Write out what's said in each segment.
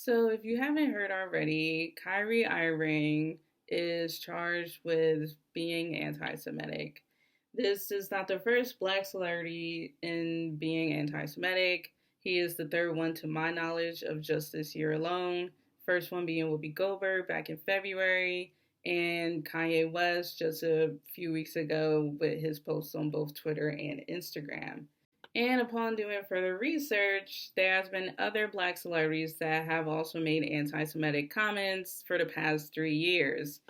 So, if you haven't heard already, Kyrie Irving is charged with being anti Semitic. This is not the first black celebrity in being anti Semitic. He is the third one to my knowledge of just this year alone. First one being Whoopie Goldberg back in February, and Kanye West just a few weeks ago with his posts on both Twitter and Instagram. And upon doing further research, there has been other black celebrities that have also made anti-Semitic comments for the past 3 years,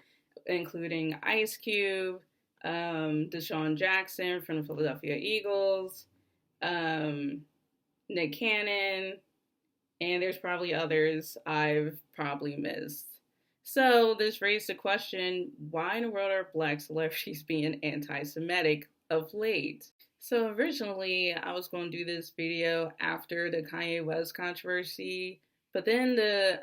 including Ice Cube, Deshaun Jackson from the Philadelphia Eagles, um, Nick Cannon, and there's probably others I've probably missed. So this raised the question, why in the world are black celebrities being anti-Semitic of late? So originally I was going to do this video after the Kanye West controversy, but then the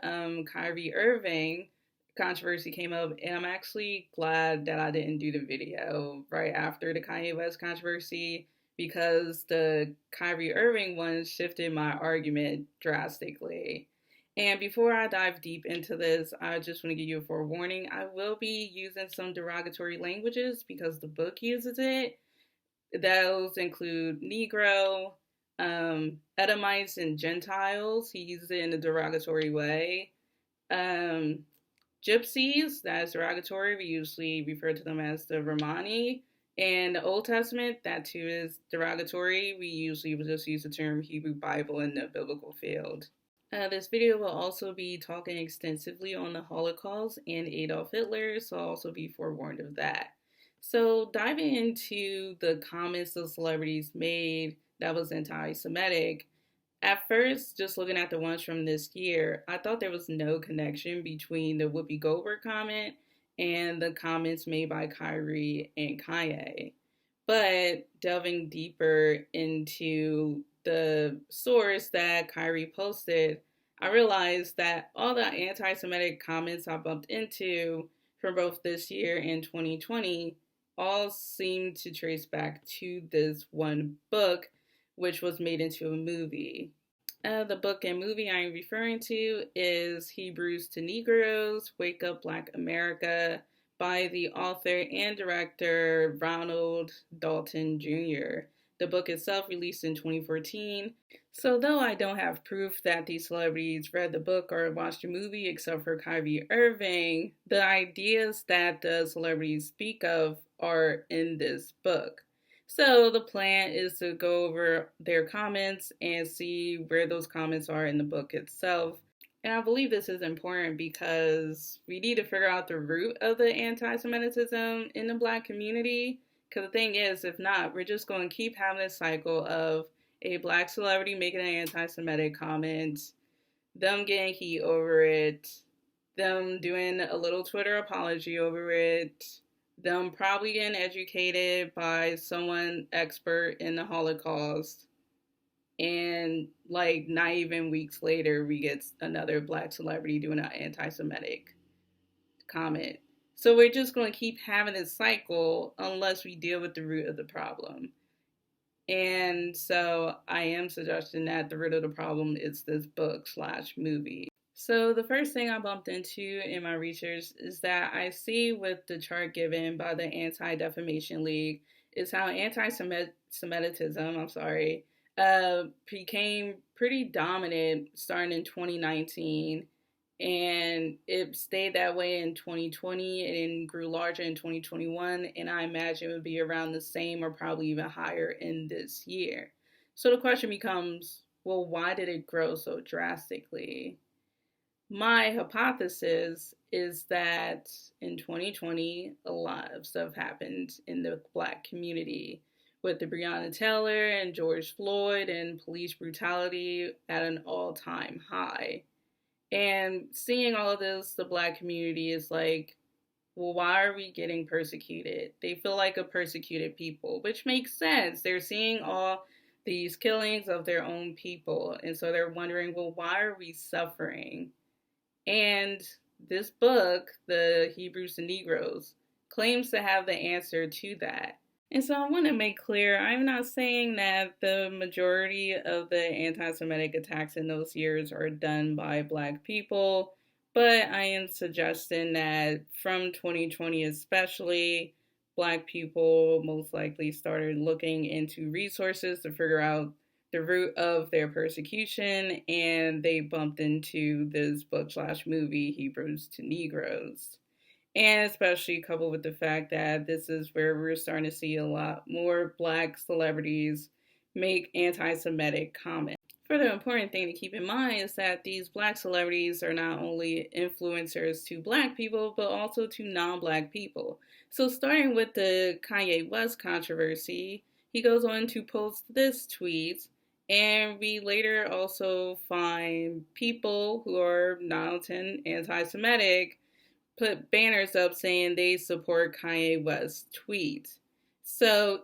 Kyrie Irving controversy came up, and I'm actually glad that I didn't do the video right after the Kanye West controversy because the Kyrie Irving one shifted my argument drastically. And before I dive deep into this, I just want to give you a forewarning. I will be using some derogatory languages because the book uses it. Those include Negro, Edomites, and Gentiles. He uses it in a derogatory way. Um, Gypsies, that is derogatory. We usually refer to them as the Romani. And the Old Testament, that too is derogatory. We usually will just use the term Hebrew Bible in the biblical field. This video will also be talking extensively on the Holocaust and Adolf Hitler, so I'll also be forewarned of that. So diving into the comments the celebrities made that was anti-Semitic, at first, just looking at the ones from this year, I thought there was no connection between the Whoopi Goldberg comment and the comments made by Kyrie and Kanye. But delving deeper into the source that Kyrie posted, I realized that all the anti-Semitic comments I bumped into from both this year and 2020 all seem to trace back to this one book, which was made into a movie. The book and movie I'm referring to is Hebrews to Negroes, Wake Up Black America by the author and director Ronald Dalton Jr. The book itself released in 2014. So though I don't have proof that these celebrities read the book or watched the movie except for Kyrie Irving, the ideas that the celebrities speak of are in this book. So the plan is to go over their comments and see where those comments are in the book itself. And I believe this is important because we need to figure out the root of the anti-Semitism in the black community. Because the thing is, if not, we're just going to keep having this cycle of a black celebrity making an anti-Semitic comment, them getting heat over it, them doing a little Twitter apology over it, them probably getting educated by someone expert in the Holocaust, and like not even weeks later we get another black celebrity doing an anti-Semitic comment. So we're just going to keep having this cycle unless we deal with the root of the problem. And so I am suggesting that the root of the problem is this book/movie. So the first thing I bumped into in my research is that I see with the chart given by the Anti-Defamation League is how anti-Semitism, became pretty dominant starting in 2019, and it stayed that way in 2020 and grew larger in 2021, and I imagine it would be around the same or probably even higher in this year. So the question becomes, well, why did it grow so drastically? My hypothesis is that in 2020, a lot of stuff happened in the black community with the Breonna Taylor and George Floyd and police brutality at an all-time high. And seeing all of this, the black community is like, well, why are we getting persecuted? They feel like a persecuted people, which makes sense. They're seeing all these killings of their own people. And so they're wondering, well, why are we suffering? And this book, the Hebrews to Negroes, claims to have the answer to that. And so I want to make clear, I'm not saying that the majority of the anti-Semitic attacks in those years are done by Black people, but I am suggesting that from 2020 especially, Black people most likely started looking into resources to figure out the root of their persecution, and they bumped into this book/movie, Hebrews to Negroes. And especially coupled with the fact that this is where we're starting to see a lot more Black celebrities make anti Semitic comments. Further important thing to keep in mind is that these Black celebrities are not only influencers to Black people, but also to non Black people. So, starting with the Kanye West controversy, he goes on to post this tweet, and we later also find people who are not anti Semitic put banners up saying they support Kanye West's tweet. So,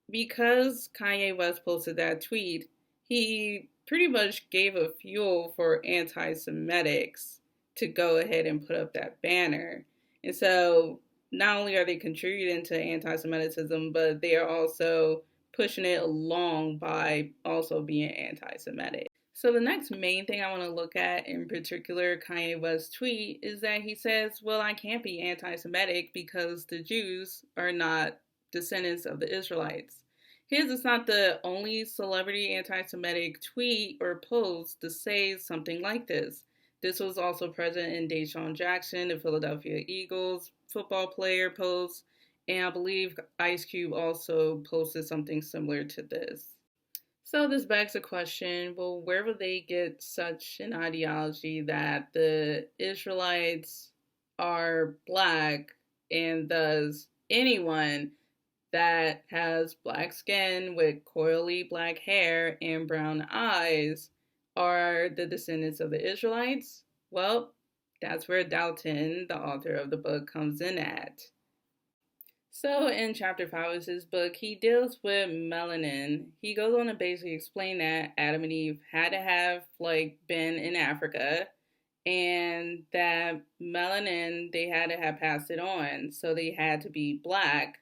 because Kanye West posted that tweet, he pretty much gave a fuel for anti Semitics to go ahead and put up that banner. And so, not only are they contributing to anti Semitism, but they are also pushing it along by also being anti Semitic. So the next main thing I want to look at, in particular Kanye West's tweet, is that he says, well, I can't be anti-Semitic because the Jews are not descendants of the Israelites. His is not the only celebrity anti-Semitic tweet or post to say something like this. This was also present in Deshaun Jackson, the Philadelphia Eagles football player post, and I believe Ice Cube also posted something similar to this. So this begs the question, well, where would they get such an ideology that the Israelites are Black and thus anyone that has Black skin with coily Black hair and brown eyes are the descendants of the Israelites? Well, that's where Dalton, the author of the book, comes in at. So in chapter 5 of his book, he deals with melanin. He goes on to basically explain that Adam and Eve had to have been in Africa, and that melanin, they had to have passed it on. So they had to be Black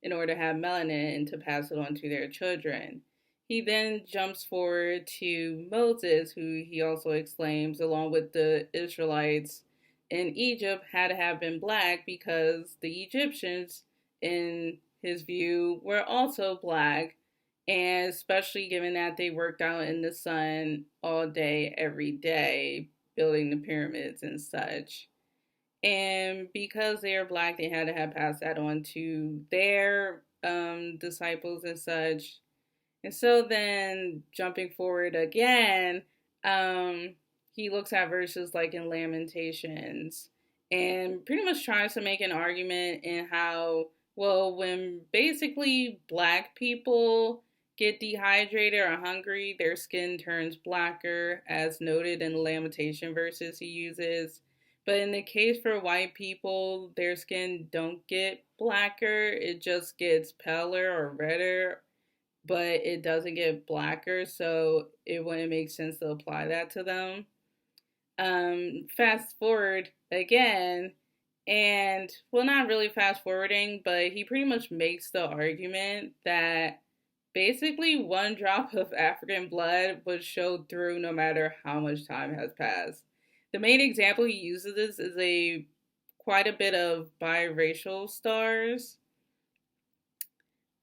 in order to have melanin and to pass it on to their children. He then jumps forward to Moses, who he also exclaims, along with the Israelites in Egypt, had to have been Black because the Egyptians, in his view, were also Black, and especially given that they worked out in the sun all day, every day, building the pyramids and such. And because they are Black, they had to have passed that on to their disciples and such. And so then, jumping forward again, he looks at verses like in Lamentations and pretty much tries to make an argument in how, well, when basically Black people get dehydrated or hungry, their skin turns blacker, as noted in the Lamentation verses he uses. But in the case for white people, their skin don't get blacker, it just gets paler or redder, but it doesn't get blacker, so it wouldn't make sense to apply that to them. Fast forward again, and well, not really fast forwarding, but he pretty much makes the argument that basically one drop of African blood would show through no matter how much time has passed. The main example he uses is quite a bit of biracial stars.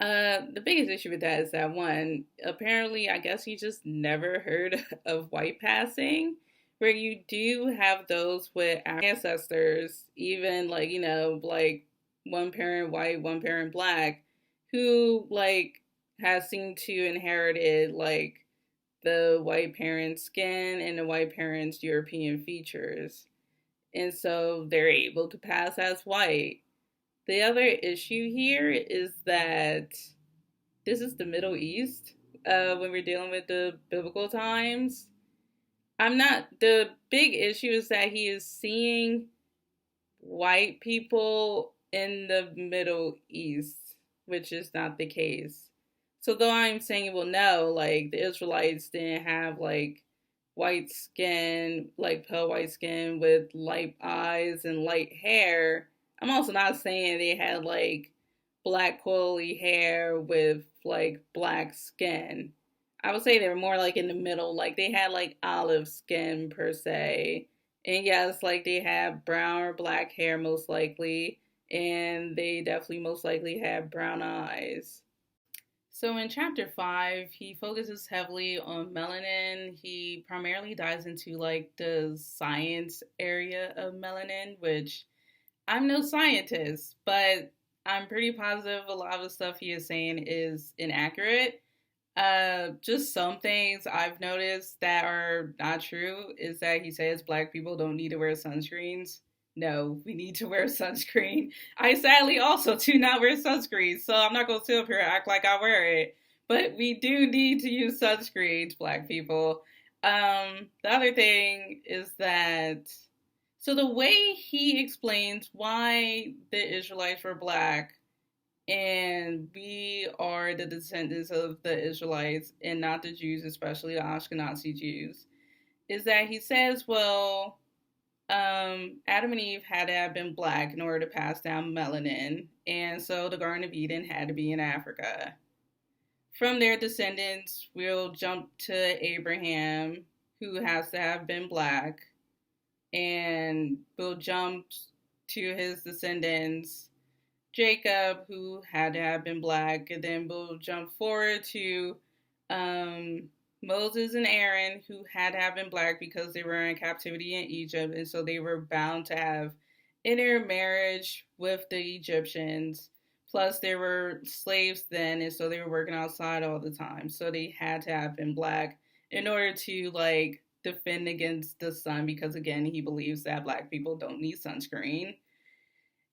The biggest issue with that is that one, apparently, I guess you just never heard of white passing, where you do have those with ancestors, even one parent white, one parent Black, who has seemed to inherited the white parent's skin and the white parent's European features. And so they're able to pass as white. The other issue here is that this is the Middle East when we're dealing with the biblical times. The big issue is that he is seeing white people in the Middle East, which is not the case. So though I'm saying, well, no, the Israelites didn't have white skin, pale white skin with light eyes and light hair, I'm also not saying they had black coily hair with like black skin. I would say they were more like in the middle, like they had like olive skin per se. And yes, like they had brown or black hair most likely, and they definitely most likely had brown eyes. So in chapter 5, he focuses heavily on melanin. He primarily dives into like the science area of melanin, which I'm no scientist, but I'm pretty positive a lot of the stuff he is saying is inaccurate. Just some things I've noticed that are not true is that he says black people don't need to wear sunscreens. No, we need to wear sunscreen. I sadly also do not wear sunscreen, so I'm not gonna sit up here and act like I wear it. But we do need to use sunscreens, black people. The other thing is that so the way he explains why the Israelites were black and we are the descendants of the Israelites and not the Jews, especially the Ashkenazi Jews, is that he says, well, Adam and Eve had to have been black in order to pass down melanin, and so the Garden of Eden had to be in Africa. From their descendants, we'll jump to Abraham, who has to have been black, and we'll jump to his descendants, Jacob, who had to have been black, and then we'll jump forward to Moses and Aaron, who had to have been black because they were in captivity in Egypt, and so they were bound to have intermarriage with the Egyptians. Plus, they were slaves then, and so they were working outside all the time. So they had to have been black in order to like defend against the sun, because again, he believes that black people don't need sunscreen.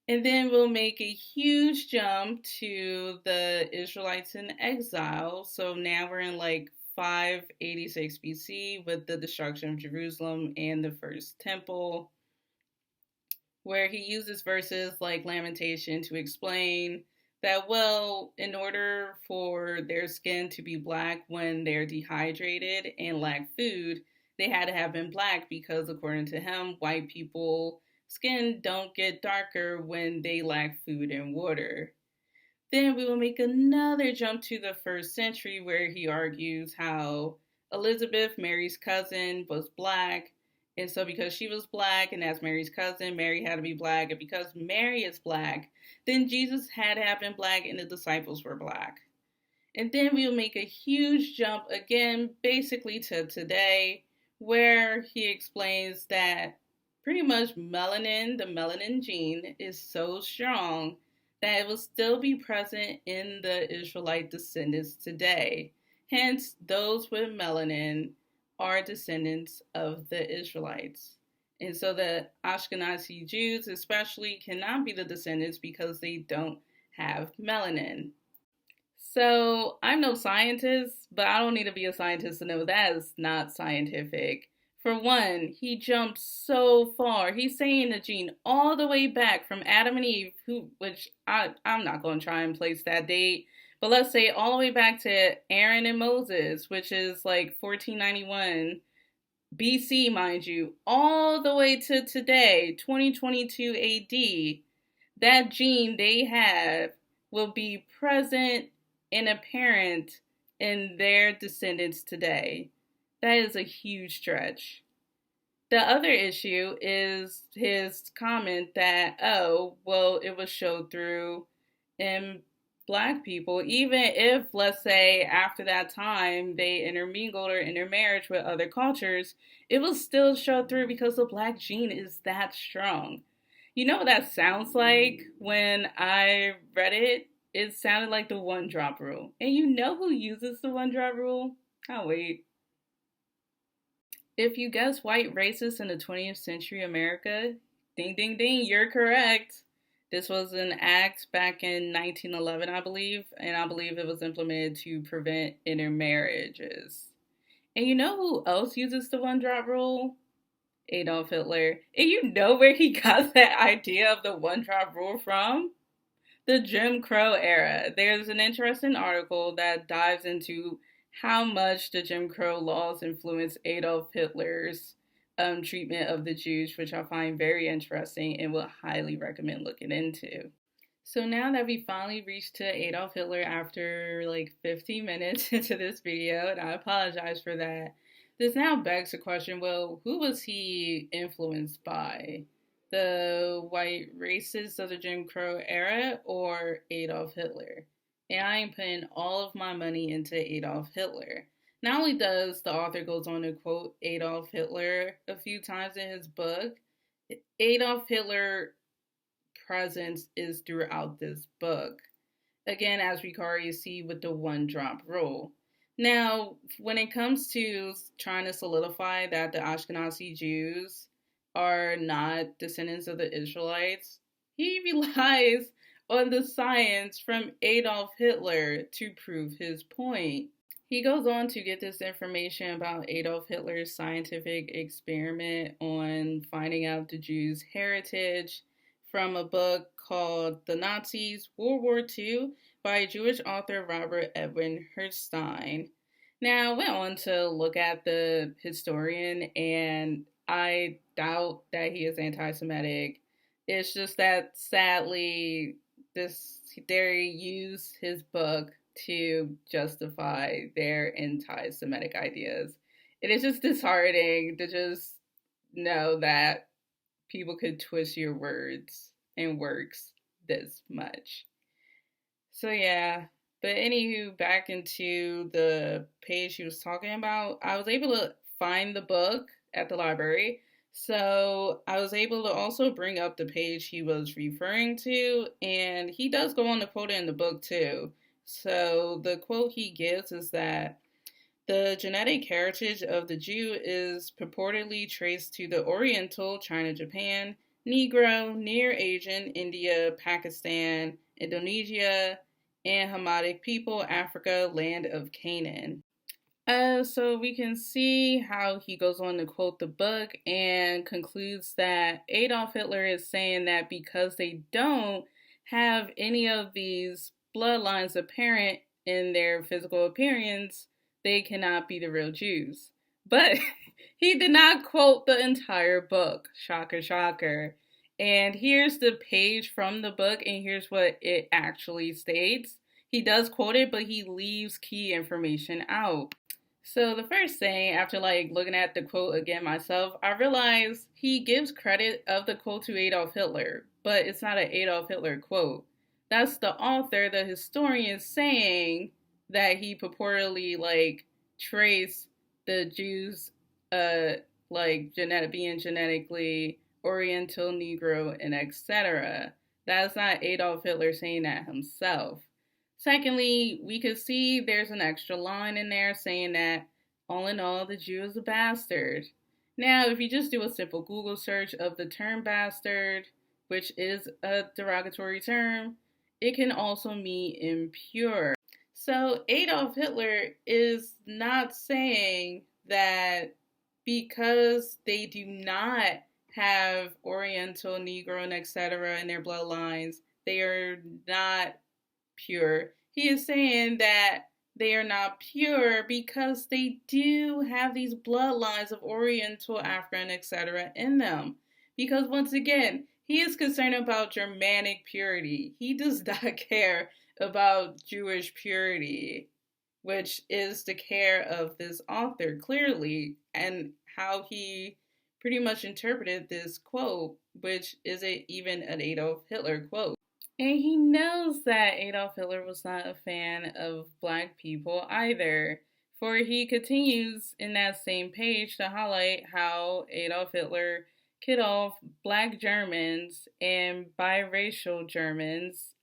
And then we'll make a huge jump to the Israelites in exile. So now we're in like 586 BC with the destruction of Jerusalem and the first temple, where he uses verses like Lamentation to explain that, well, in order for their skin to be black when they're dehydrated and lack food, they had to have been black because, according to him, white people skin don't get darker when they lack food and water. Then we will make another jump to the first century where he argues how Elizabeth, Mary's cousin, was black. And so because she was black and that's Mary's cousin, Mary had to be black. And because Mary is black, then Jesus had to have been black and the disciples were black. And then we'll make a huge jump again, basically to today, where he explains that pretty much melanin, the melanin gene, is so strong that it will still be present in the Israelite descendants today. Hence, those with melanin are descendants of the Israelites. And so the Ashkenazi Jews especially cannot be the descendants because they don't have melanin. So I'm no scientist, but I don't need to be a scientist to know that is not scientific. For one, he jumps so far. He's saying the gene all the way back from Adam and Eve, which I'm not going to try and place that date, but let's say all the way back to Aaron and Moses, which is like 1491 BC, mind you, all the way to today, 2022 AD. That gene they have will be present and apparent in their descendants today. That is a huge stretch. The other issue is his comment that, oh, well, it was showed through in black people, even if, let's say, after that time they intermingled or intermarried with other cultures, it was still showed through because the black gene is that strong. You know what that sounds like when I read it? It sounded like the one drop rule. And you know who uses the one drop rule? Oh, wait. If you guess white racist in the 20th century America, ding, ding, ding, you're correct. This was an act back in 1911, I believe, and I believe it was implemented to prevent intermarriages. And you know who else uses the one drop rule? Adolf Hitler. And you know where he got that idea of the one drop rule from? The Jim Crow era. There's an interesting article that dives into how much the Jim Crow laws influenced Adolf Hitler's treatment of the Jews, which I find very interesting and would highly recommend looking into. So now that we finally reached to Adolf Hitler after like 15 minutes into this video, and I apologize for that, this now begs the question, well, who was he influenced by? The white racists of the Jim Crow era or Adolf Hitler? And I am putting all of my money into Adolf Hitler. Not only does the author goes on to quote Adolf Hitler a few times in his book, Adolf Hitler presence is throughout this book. Again, as we can already see with the one drop rule. Now, when it comes to trying to solidify that the Ashkenazi Jews are not descendants of the Israelites, he relies on the science from Adolf Hitler to prove his point. He goes on to get this information about Adolf Hitler's scientific experiment on finding out the Jews' heritage from a book called The Nazis, World War II by Jewish author Robert Edwin Herstein. Now, I went on to look at the historian, and I doubt that he is anti-Semitic. It's just that, sadly, they use his book to justify their anti-Semitic ideas. It is just disheartening to just know that people could twist your words and works this much. So yeah, but anywho, back into the page she was talking about, I was able to find the book at the library. So I was able to also bring up the page he was referring to, and he does go on to quote it in the book too. So the quote he gives is that the genetic heritage of the Jew is purportedly traced to the Oriental, China, Japan, Negro, Near Asian, India, Pakistan, Indonesia, and Hamitic people, Africa, land of Canaan. So we can see how he goes on to quote the book and concludes that Adolf Hitler is saying that because they don't have any of these bloodlines apparent in their physical appearance, they cannot be the real Jews. But he did not quote the entire book. Shocker, shocker. And here's the page from the book, and here's what it actually states. He does quote it, but he leaves key information out. So the first thing, after looking at the quote again myself, I realized he gives credit of the quote to Adolf Hitler, but it's not an Adolf Hitler quote. That's the author, the historian, saying that he purportedly traced the Jews being genetically Oriental, Negro, and etc. That's not Adolf Hitler saying that himself. Secondly, we could see there's an extra line in there saying that all in all, the Jew is a bastard. Now, if you just do a simple Google search of the term bastard, which is a derogatory term, it can also mean impure. So Adolf Hitler is not saying that because they do not have Oriental, Negro, and etc. in their bloodlines, they are not pure. He is saying that they are not pure because they do have these bloodlines of Oriental, African, etc. in them. Because once again, he is concerned about Germanic purity. He does not care about Jewish purity, which is the care of this author clearly, and how he pretty much interpreted this quote, which isn't even an Adolf Hitler quote. And he knows that Adolf Hitler was not a fan of black people either, for he continues in that same page to highlight how Adolf Hitler killed off black Germans and biracial Germans.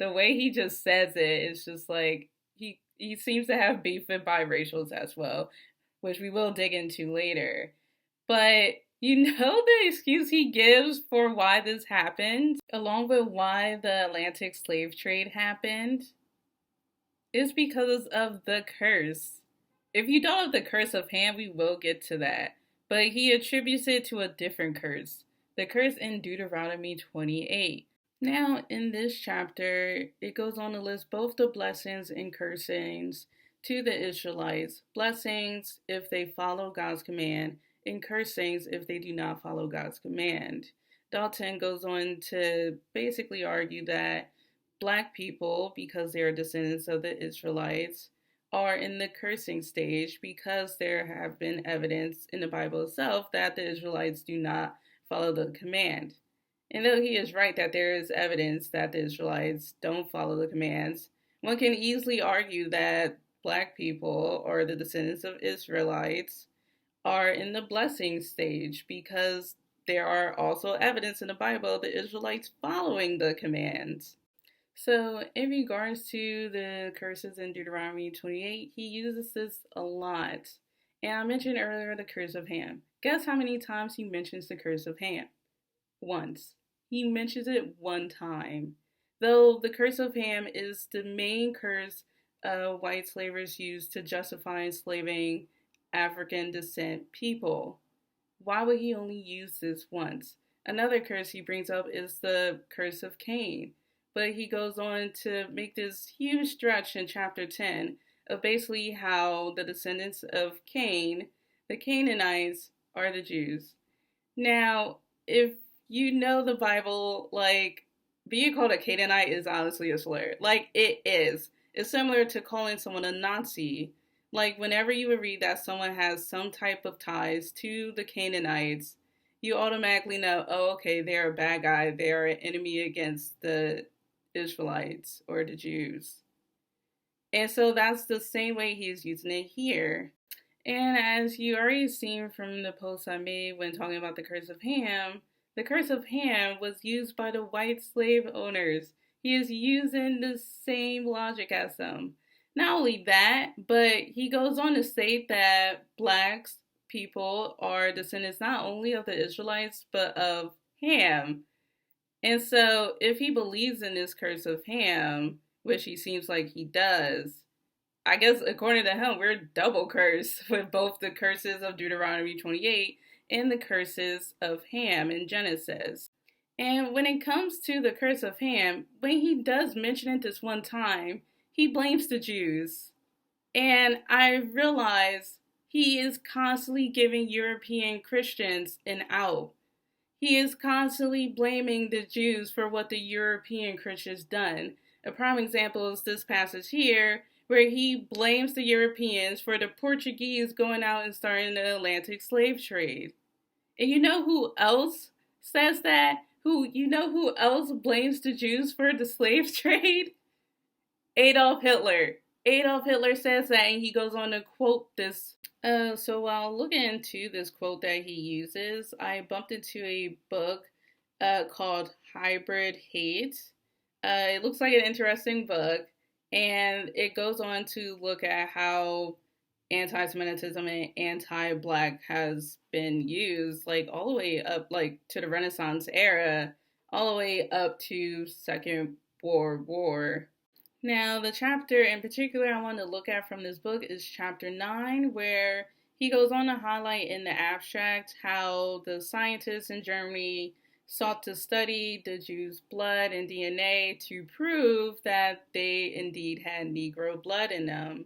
The way he just says it is just he seems to have beef with biracials as well, which we will dig into later. But you know the excuse he gives for why this happened, along with why the Atlantic slave trade happened? It's because of the curse. If you don't have the curse of Ham, we will get to that. But he attributes it to a different curse, the curse in Deuteronomy 28. Now, in this chapter, it goes on to list both the blessings and cursings to the Israelites. Blessings if they follow God's command, and cursings if they do not follow God's command. Dalton goes on to basically argue that Black people, because they are descendants of the Israelites, are in the cursing stage because there have been evidence in the Bible itself that the Israelites do not follow the command. And though he is right that there is evidence that the Israelites don't follow the commands, one can easily argue that Black people, or the descendants of Israelites, are in the blessing stage because there are also evidence in the Bible of the Israelites following the commands. So, in regards to the curses in Deuteronomy 28, he uses this a lot. And I mentioned earlier the curse of Ham. Guess how many times he mentions the curse of Ham? Once. He mentions it one time. Though the curse of Ham is the main curse white slavers used to justify enslaving African descent people. Why would he only use this once? Another curse he brings up is the curse of Cain. But he goes on to make this huge stretch in chapter 10 of basically how the descendants of Cain, the Canaanites, are the Jews. Now, if you know the Bible, like, being called a Canaanite is honestly a slur. Like, it is. It's similar to calling someone a Nazi. Like, whenever you would read that someone has some type of ties to the Canaanites, you automatically know, oh, okay, they're a bad guy. They're an enemy against the Israelites or the Jews. And so that's the same way he's using it here. And as you already seen from the post I made when talking about the curse of Ham was used by the white slave owners. He is using the same logic as them. Not only that, but he goes on to state that blacks people are descendants not only of the Israelites, but of Ham. And so if he believes in this curse of Ham, which he seems like he does, I guess according to him, we're double cursed with both the curses of Deuteronomy 28 and the curses of Ham in Genesis. And when it comes to the curse of Ham, when he does mention it this one time, he blames the Jews. And I realize he is constantly giving European Christians an out. He is constantly blaming the Jews for what the European Christians done. A prime example is this passage here, where he blames the Europeans for the Portuguese going out and starting the Atlantic slave trade. And you know who else says that? You know who else blames the Jews for the slave trade? Adolf Hitler. Adolf Hitler says that, and he goes on to quote this. So while looking into this quote that he uses, I bumped into a book called Hybrid Hate. It looks like an interesting book, and it goes on to look at how anti-Semitism and anti-Black has been used, like all the way up, like to the Renaissance era, all the way up to Second World War. Now, the chapter in particular I want to look at from this book is chapter 9, where he goes on to highlight in the abstract how the scientists in Germany sought to study the Jews' blood and DNA to prove that they indeed had Negro blood in them.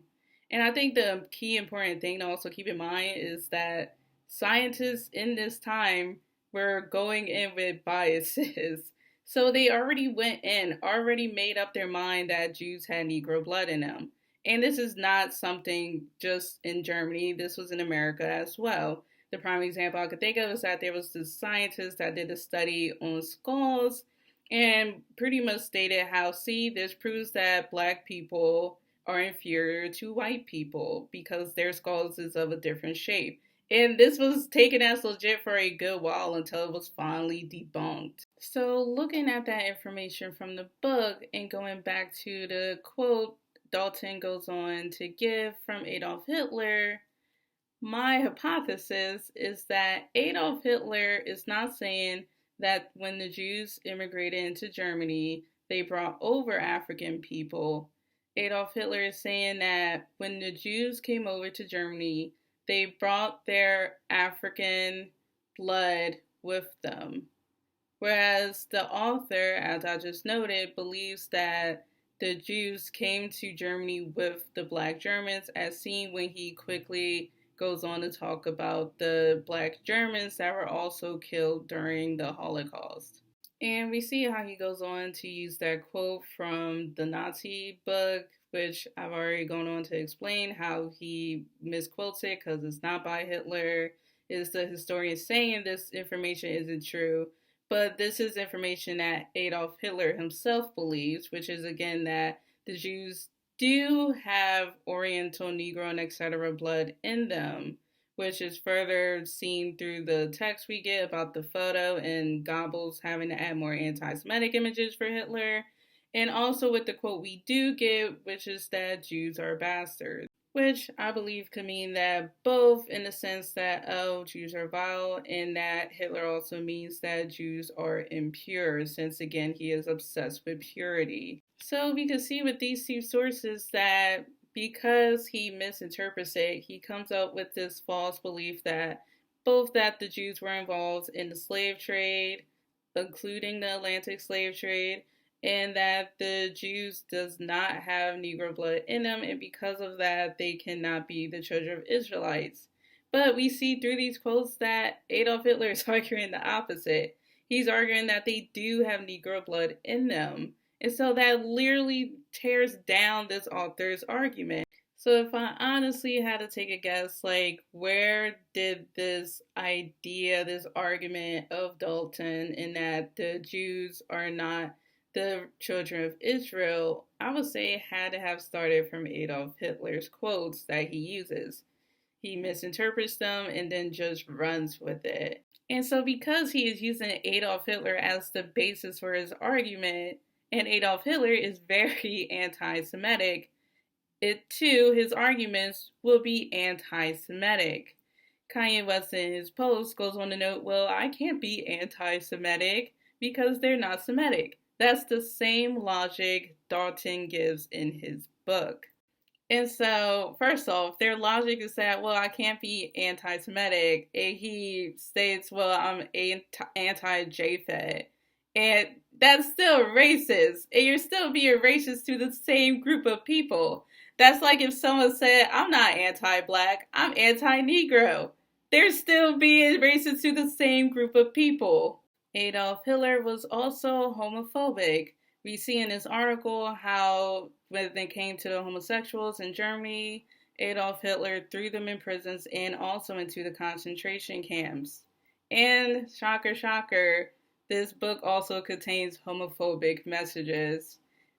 And I think the key important thing to also keep in mind is that scientists in this time were going in with biases. So they already went in, already made up their mind that Jews had Negro blood in them. And this is not something just in Germany, this was in America as well. The prime example I could think of is that there was this scientist that did a study on skulls and pretty much stated how, see, this proves that Black people are inferior to white people because their skulls is of a different shape. And this was taken as legit for a good while until it was finally debunked. So looking at that information from the book and going back to the quote Dalton goes on to give from Adolf Hitler, my hypothesis is that Adolf Hitler is not saying that when the Jews immigrated into Germany, they brought over African people. Adolf Hitler is saying that when the Jews came over to Germany, they brought their African blood with them. Whereas the author, as I just noted, believes that the Jews came to Germany with the Black Germans, as seen when he quickly goes on to talk about the Black Germans that were also killed during the Holocaust. And we see how he goes on to use that quote from the Nazi book, which I've already gone on to explain how he misquotes it because it's not by Hitler. It's the historian saying this information isn't true. But this is information that Adolf Hitler himself believes, which is again that the Jews do have Oriental, Negro, and etc. blood in them, which is further seen through the text we get about the photo and Goebbels having to add more anti-Semitic images for Hitler, and also with the quote we do get, which is that Jews are bastards, which I believe could mean that both in the sense that, oh, Jews are vile, and that Hitler also means that Jews are impure, since again, he is obsessed with purity. So we can see with these two sources that because he misinterprets it, he comes up with this false belief that both that the Jews were involved in the slave trade, including the Atlantic slave trade, and that the Jews does not have Negro blood in them, and because of that, they cannot be the children of Israelites. But we see through these quotes that Adolf Hitler is arguing the opposite. He's arguing that they do have Negro blood in them. And so that literally tears down this author's argument. So if I honestly had to take a guess, like, where did this idea, this argument of Dalton, in that the Jews are not the children of Israel, I would say it had to have started from Adolf Hitler's quotes that he uses. He misinterprets them and then just runs with it. And so because he is using Adolf Hitler as the basis for his argument, and Adolf Hitler is very anti-Semitic, it too, his arguments will be anti-Semitic. Kanye West in his post goes on to note, well, I can't be anti-Semitic because they're not Semitic. That's the same logic Dalton gives in his book. And so, first off, their logic is that, well, I can't be anti-Semitic. And he states, well, I'm anti-JFET. And that's still racist. And you're still being racist to the same group of people. That's like if someone said, I'm not anti-black, I'm anti-Negro. They're still being racist to the same group of people. Adolf Hitler was also homophobic. We see in this article how when it came to the homosexuals in Germany, Adolf Hitler threw them in prisons and also into the concentration camps. And shocker, shocker, this book also contains homophobic messages.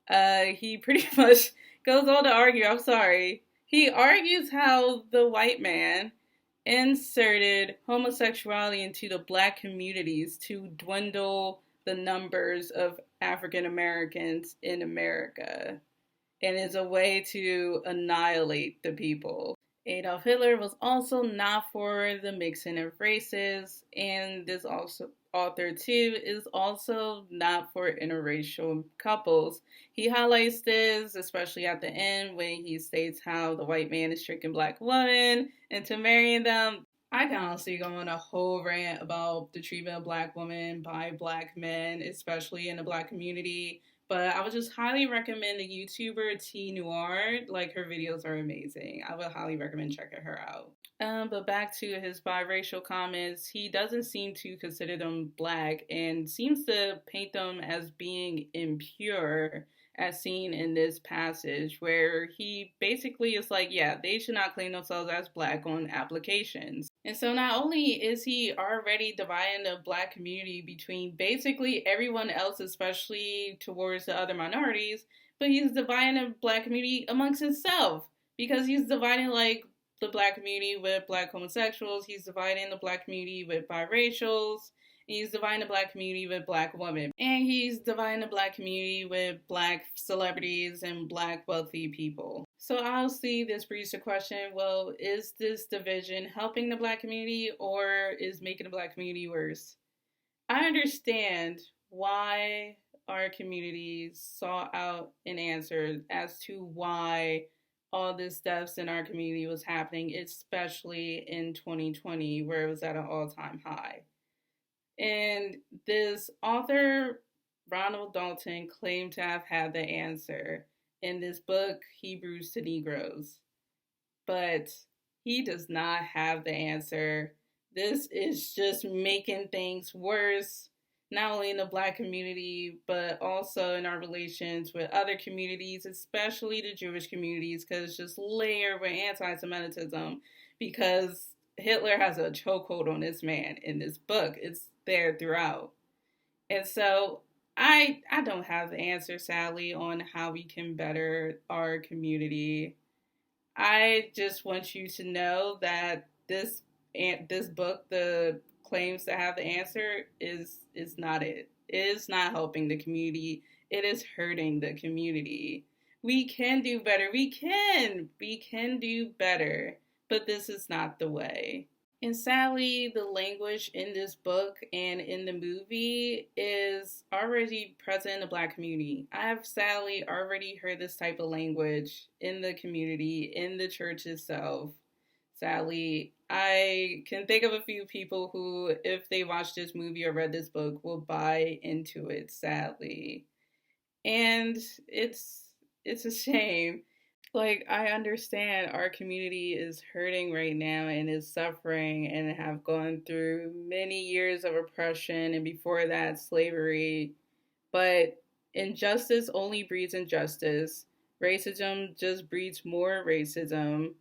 He pretty much goes on to argue, I'm sorry, he argues how the white man inserted homosexuality into the black communities to dwindle the numbers of African Americans in America, and is a way to annihilate the people. Adolf Hitler was also not for the mixing of races, and this author too is also not for interracial couples. He highlights this, especially at the end when he states how the white man is tricking black women into marrying them. I can honestly go on a whole rant about the treatment of black women by black men, especially in the black community. But I would just highly recommend the YouTuber T Noir. Like, her videos are amazing. I would highly recommend checking her out. But back to his biracial comments, he doesn't seem to consider them black and seems to paint them as being impure, as seen in this passage, where he basically is like, yeah, they should not claim themselves as black on applications. And so not only is he already dividing the black community between basically everyone else, especially towards the other minorities, but he's dividing the black community amongst himself, because he's dividing like the black community with black homosexuals, he's dividing the black community with biracials, he's dividing the black community with black women, and he's dividing the black community with black celebrities and black wealthy people. So obviously this brings the question, well, is this division helping the black community or is making the black community worse? I understand why our communities sought out an answer as to why all this deaths in our community was happening, especially in 2020, where it was at an all-time high. And this author, Ronald Dalton, claimed to have had the answer in this book, Hebrews to Negroes. But he does not have the answer. This is just making things worse. not only in the Black community, but also in our relations with other communities, especially the Jewish communities, because it's just layered with anti Semitism. Because Hitler has a chokehold on this man in this book, it's there throughout. And so I don't have the answer, Sally, on how we can better our community. I just want you to know that this book, the claims to have the answer, is not it. It is not helping the community. It is hurting the community. We can do better. We can do better. But this is not the way. And sadly, the language in this book and in the movie is already present in the Black community. I have sadly already heard this type of language in the community, in the church itself. Sadly, I can think of a few people who, if they watched this movie or read this book, will buy into it, sadly. And it's a shame. Like, I understand our community is hurting right now and is suffering and have gone through many years of oppression and before that slavery, but injustice only breeds injustice. Racism just breeds more racism.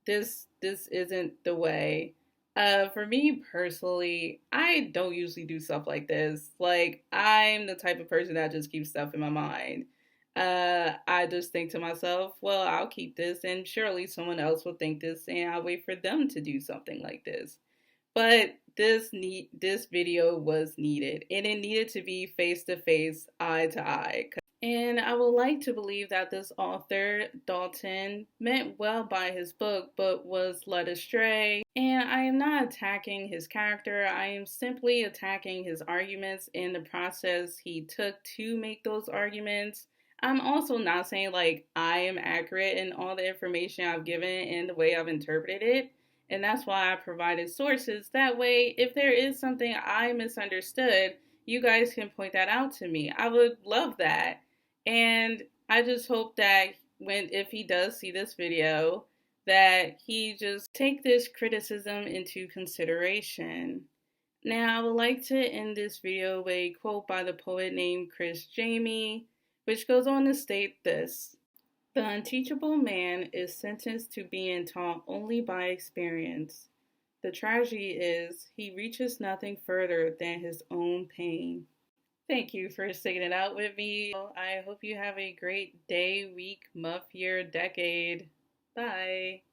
This isn't the way. For me personally, I don't usually do stuff like this. Like, I'm the type of person that just keeps stuff in my mind. I just think to myself, well, I'll keep this, and surely someone else will think this, and I'll wait for them to do something like this. But this video was needed, and it needed to be face to face, eye to eye. And I would like to believe that this author, Dalton, meant well by his book but was led astray. And I am not attacking his character, I am simply attacking his arguments and the process he took to make those arguments. I'm also not saying like I am accurate in all the information I've given and the way I've interpreted it. And that's why I provided sources. That way, if there is something I misunderstood, you guys can point that out to me. I would love that. And I just hope that if he does see this video, that he just take this criticism into consideration. Now, I would like to end this video with a quote by the poet named Chris Jamie, which goes on to state this: "The unteachable man is sentenced to being taught only by experience. The tragedy is he reaches nothing further than his own pain." Thank you for sticking it out with me. I hope you have a great day, week, month, year, decade. Bye.